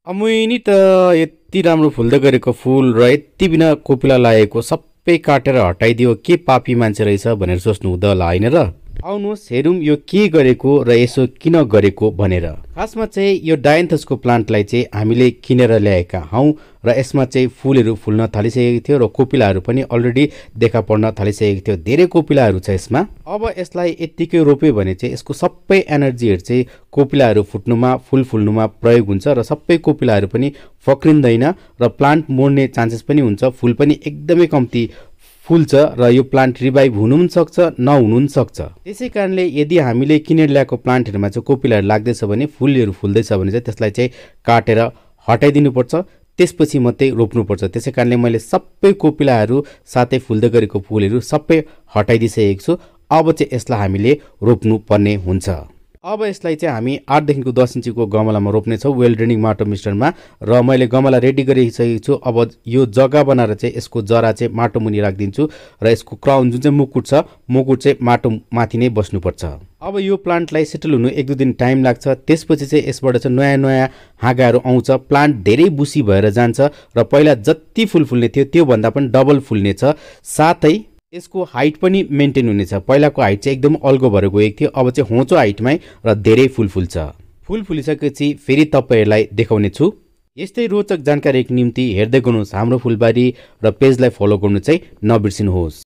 अमुइनी त यति राम्रो फुल्दै गरेको फुल र यति बिना कोपिला लागेको सबै काटेर हटाइदियो के पापी मान्छे रहेछ भनेर सोच्नु हुँदा होला होइन र। आउनुहोस् हेरौँ यो के गरेको र यसो किन गरेको भनेर। खासमा चाहिँ यो डायन्थसको प्लान्टलाई चाहिँ हामीले किनेर ल्याएका हौँ र यसमा चाहिँ फुलहरू फुल्न थालिसकेको थियो र कोपिलाहरू पनि अलरेडी देखा पर्न थालिसकेको थियो। धेरै कोपिलाहरू छ यसमा। अब यसलाई यत्तिकै रोप्यो भने चाहिँ यसको सबै एनर्जीहरू चाहिँ कोपिलाहरू फुट्नुमा फुल फुल्नुमा प्रयोग हुन्छ र सबै कोपिलाहरू पनि फक्रिँदैन र प्लान्ट मर्ने चान्सेस पनि हुन्छ। फुल पनि एकदमै कम्ती फुल्छ र यो प्लान्ट रिभाइभ हुनु पनि सक्छ नहुनु पनि सक्छ। त्यसै कारणले यदि हामीले किनेर ल्याएको प्लान्टहरूमा चाहिँ कोपिलाहरू लाग्दैछ भने फुलहरू फुल्दैछ भने चाहिँ त्यसलाई चाहिँ काटेर हटाइदिनुपर्छ, त्यसपछि मात्रै रोप्नुपर्छ। त्यसै कारणले मैले सबै कोपिलाहरू साथै फुल्दै गरेको फुलहरू सबै हटाइदिइसकेको छु। अब चाहिँ यसलाई हामीले रोप्नु पर्ने हुन्छ। अब यसलाई चाहिँ हामी 8 देखिको 10 इन्चीको गमलामा रोप्नेछौँ वेल ड्रेनिङ माटो मिश्रणमा र मैले गमला रेडी गरिसकेको छु। अब यो जग्गा बनाएर चाहिँ यसको जरा चाहिँ माटो मुनि राखिदिन्छु र यसको क्राउन जुन चाहिँ मुकुट छ मुकुट चाहिँ माटो माथि नै बस्नुपर्छ। अब यो प्लान्टलाई सेटल हुनु 1-2 दिन टाइम लाग्छ। त्यसपछि चाहिँ यसबाट चाहिँ नयाँ नयाँ हाँगाहरू आउँछ। प्लान्ट धेरै बुसी भएर जान्छ र पहिला जति फुल फुल्ने थियो त्योभन्दा पनि डबल फुल्नेछ। साथै यसको हाइट पनि मेन्टेन हुनेछ। पहिलाको हाइट चाहिँ एकदम अल्गो भएर गएको थियो, अब चाहिँ होचो हाइटमै र धेरै फुल फुल्छ। फुल फुलिसकेपछि फेरि तपाईँहरूलाई देखाउने छु। यस्तै रोचक जानकारीको निम्ति हेर्दै गर्नुहोस् हाम्रो फुलबारी र पेजलाई फलो गर्नु चाहिँ नबिर्सिनुहोस्।